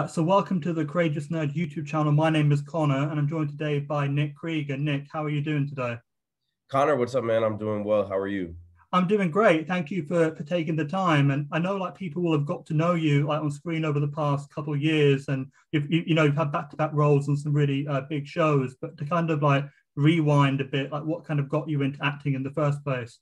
So welcome to the Courageous Nerd YouTube channel. My name is Connor, and I'm joined today by Nick Creegan. Nick, how are you doing today? Connor, what's up, man? I'm doing well. How are you? I'm doing great. Thank you for taking the time. And I know like people will have got to know you like on screen over the past couple of years, and you've had back-to-back roles on some really big shows. But to kind of like rewind a bit, like what kind of got you into acting in the first place?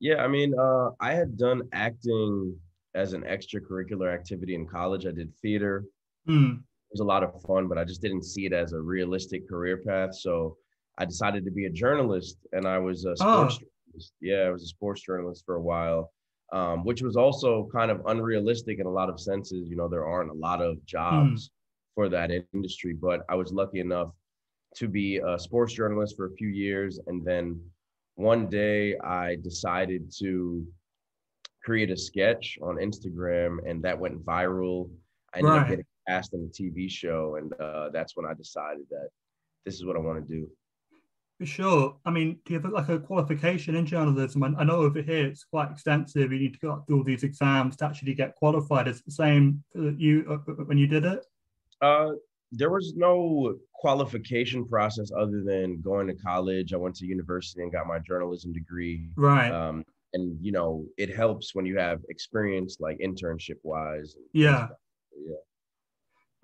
I had done acting as an extracurricular activity in college. I did theater. Hmm. It was a lot of fun, but I just didn't see it as a realistic career path. So I decided to be a journalist, and I was a sports Oh, journalist. Yeah, I was a sports journalist for a while, which was also kind of unrealistic in a lot of senses. You know, there aren't a lot of hmm. jobs for that industry, but I was lucky enough to be a sports journalist for a few years. And then one day I decided to create a sketch on Instagram, and that went viral. I ended up Right. getting cast in a TV show, and that's when I decided that this is what I want to do. For sure. I mean, do you have like a qualification in journalism? I know over here it's quite extensive. You need to go through all these exams to actually get qualified. Is it the same for you when you did it? Uh, there was no qualification process other than going to college. I went to university and got my journalism degree. Right. Um, and you know, it helps when you have experience like internship wise and things of Yeah, that. Yeah.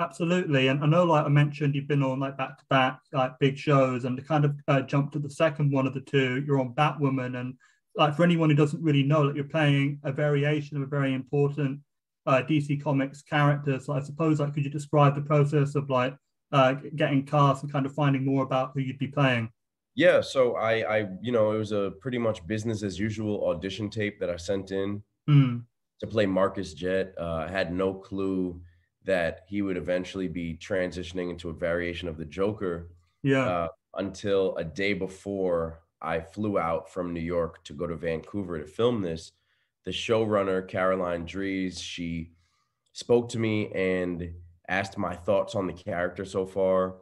absolutely. And I know, like I mentioned, you've been on like back to back, like big shows, and to kind of jump to the second one of the two, you're on Batwoman. And like for anyone who doesn't really know that you're playing a variation of a very important DC Comics character. So I suppose, like, could you describe the process of like getting cast and kind of finding more about who you'd be playing? Yeah, so it was a pretty much business as usual audition tape that I sent in Mm, to play Marcus Jet. I had no clue that he would eventually be transitioning into a variation of the Joker yeah. uh, until a day before I flew out from New York to go to Vancouver to film this. The showrunner, Caroline Dries, she spoke to me and asked my thoughts on the character so far,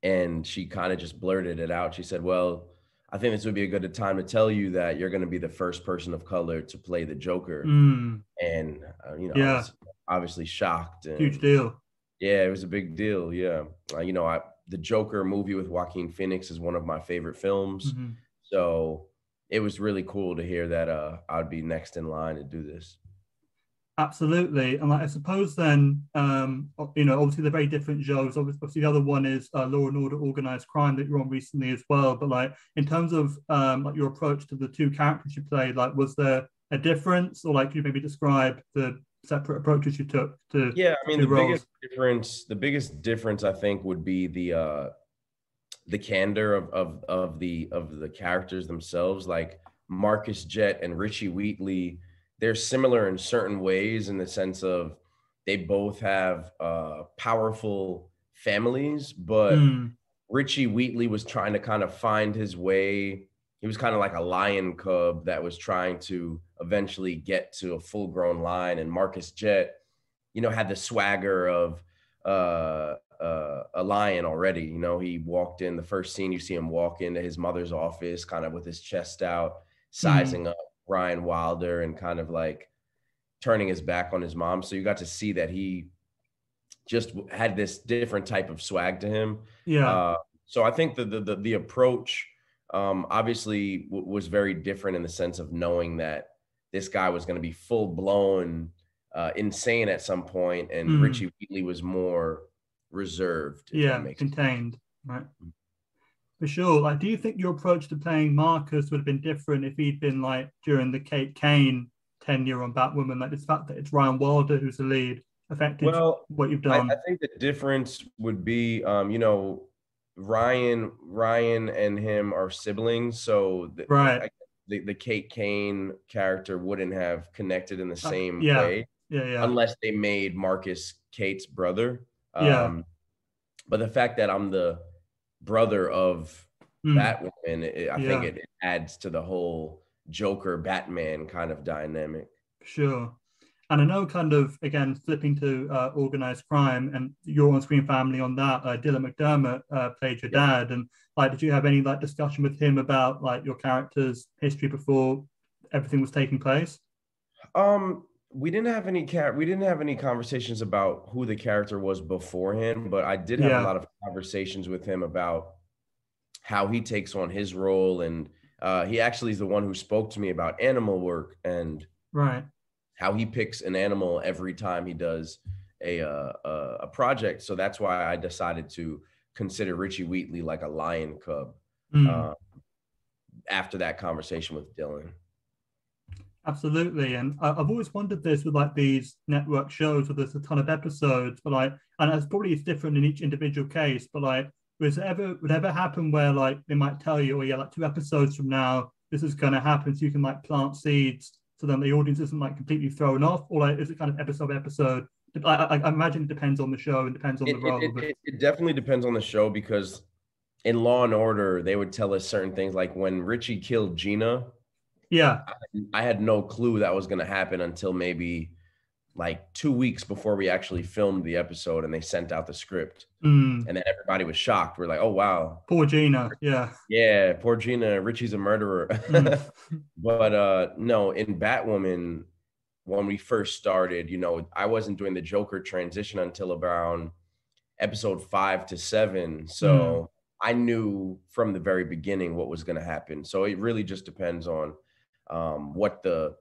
and she kind of just blurted it out. She said, "Well, I think this would be a good time to tell you that you're going to be the first person of color to play the Joker." Mm, And I yeah. was obviously shocked, Huge and deal. yeah, it was a big deal. Yeah, the Joker movie with Joaquin Phoenix is one of my favorite films, Mhm. so it was really cool to hear that I'd be next in line to do this. Absolutely. And like, I suppose then, obviously they're very different shows. Obviously, the other one is Law and Order Organized Crime that you're on recently as well. But like, in terms of like your approach to the two characters you played, like, was there a difference, or like, could you maybe describe the separate approaches you took to Yeah, I the mean two roles? the biggest difference I think would be the candor of the characters themselves. Like Marcus Jet and Richie Wheatley, they're similar in certain ways in the sense of they both have powerful families, but Mm, Richie Wheatley was trying to kind of find his way. He was kind of like a lion cub that was trying to eventually get to a full grown lion. And Marcus Jet, had the swagger of a lion already. He walked in the first scene. You see him walk into his mother's office, kind of with his chest out, mm, sizing up Ryan Wilder, and kind of like turning his back on his mom. So you got to see that he just had this different type of swag to him. yeah. Uh, so I think the approach obviously was very different in the sense of knowing that this guy was going to be full blown insane at some point, and Mm, Richie Wheatley was more reserved, if that yeah. makes Contained. Right. For sure. Like, do you think your approach to playing Marcus would have been different if he'd been like during the Kate Kane tenure on Batwoman? Like, this fact that it's Ryan Wilder who's the lead affected Well, what you've I done. think the difference would be, Ryan and him are siblings, so Right. the Kate Kane character wouldn't have connected in the same Yeah. way Yeah. Yeah. unless they made Marcus Kate's brother. Yeah. But the fact that I'm the brother of Mm, Batwoman, I think yeah. it adds to the whole Joker Batman kind of dynamic. Sure. And I know, kind of, again, flipping to organized crime and your on-screen family on that, Dylan McDermott played your Yep. dad. And like, did you have any like discussion with him about like your character's history before everything was taking place? Um, we didn't have any conversations about who the character was beforehand, but I did have a Yeah, lot of conversations with him about how he takes on his role, and he actually is the one who spoke to me about animal work and right. how he picks an animal every time he does a project. So that's why I decided to consider Richie Wheatley like a lion cub Mm. uh, after that conversation with Dylan. Absolutely, and I've always wondered this with like these network shows where there's a ton of episodes, but like, and it's probably it's different in each individual case. But like, would ever happen where like they might tell you, oh yeah, like 2 episodes from now, this is going to happen, so you can like plant seeds, so then the audience isn't like completely thrown off, or like is it kind of episode by episode? I imagine it depends on the show and depends on the role, but It definitely depends on the show because in Law and Order, they would tell us certain things like when Richie killed Gina, yeah, I had no clue that was going to happen until maybe like 2 weeks before we actually filmed the episode and they sent out the script. mm, And then everybody was shocked. We're like, oh, wow. poor Gina, yeah, Yeah, poor Gina. Richie's a murderer. mm, But no, in Batwoman, when we first started, I wasn't doing the Joker transition until around episode 5 to 7. mm, So I knew from the very beginning what was going to happen. So it really just depends on what the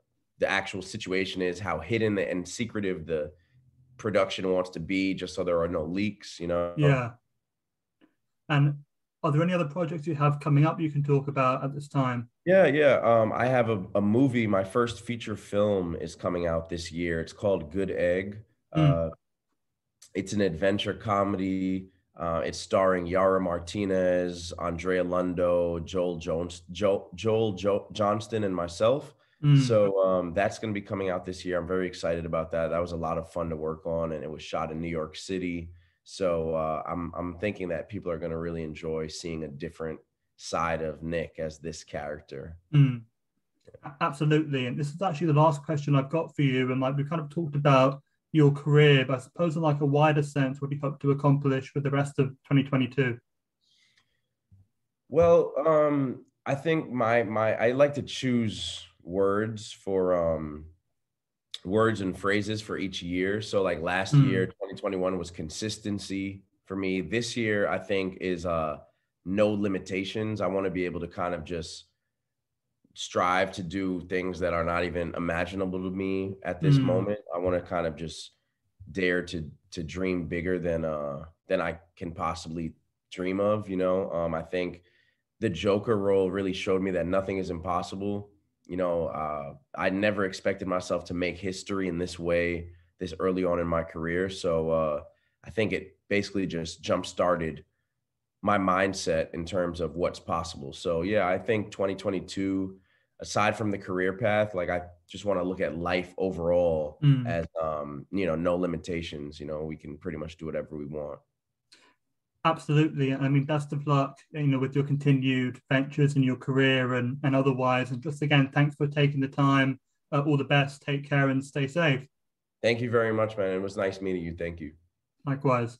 actual situation is, how hidden and secretive the production wants to be, just so there are no leaks. yeah. And are there any other projects you have coming up you can talk about at this time? Yeah, yeah. I have a movie. My first feature film is coming out this year. It's called Good Egg. Mm, It's an adventure comedy. It's starring Yara Martinez, Andrea Lundo, Joel Johnston, and myself. mm. So that's going to be coming out this year. I'm very excited about that. That was a lot of fun to work on, and it was shot in New York City. So I'm thinking that people are going to really enjoy seeing a different side of Nick as this character. Mm. Absolutely. And this is actually the last question I've got for you. And like we kind of talked about your career, but I suppose in like a wider sense, what do you hope to accomplish with the rest of 2022? Well, I think my I like to choose words and phrases for each year. So like last year, Mm, 2021 was consistency for me. This year, I think is no limitations. I want to be able to kind of just strive to do things that are not even imaginable to me at this mm, moment. I want to kind of just dare to dream bigger than I can possibly dream of. I think the Joker role really showed me that nothing is impossible. I never expected myself to make history in this way this early on in my career. So I think it basically just jump started my mindset in terms of what's possible. So yeah, I think 2022, aside from the career path, like I just want to look at life overall mm. as no limitations. We can pretty much do whatever we want. Absolutely. I mean, best of luck, with your continued ventures in your career and otherwise. And just again, thanks for taking the time. All the best. Take care and stay safe. Thank you very much, man. It was nice meeting you. Thank you. Likewise.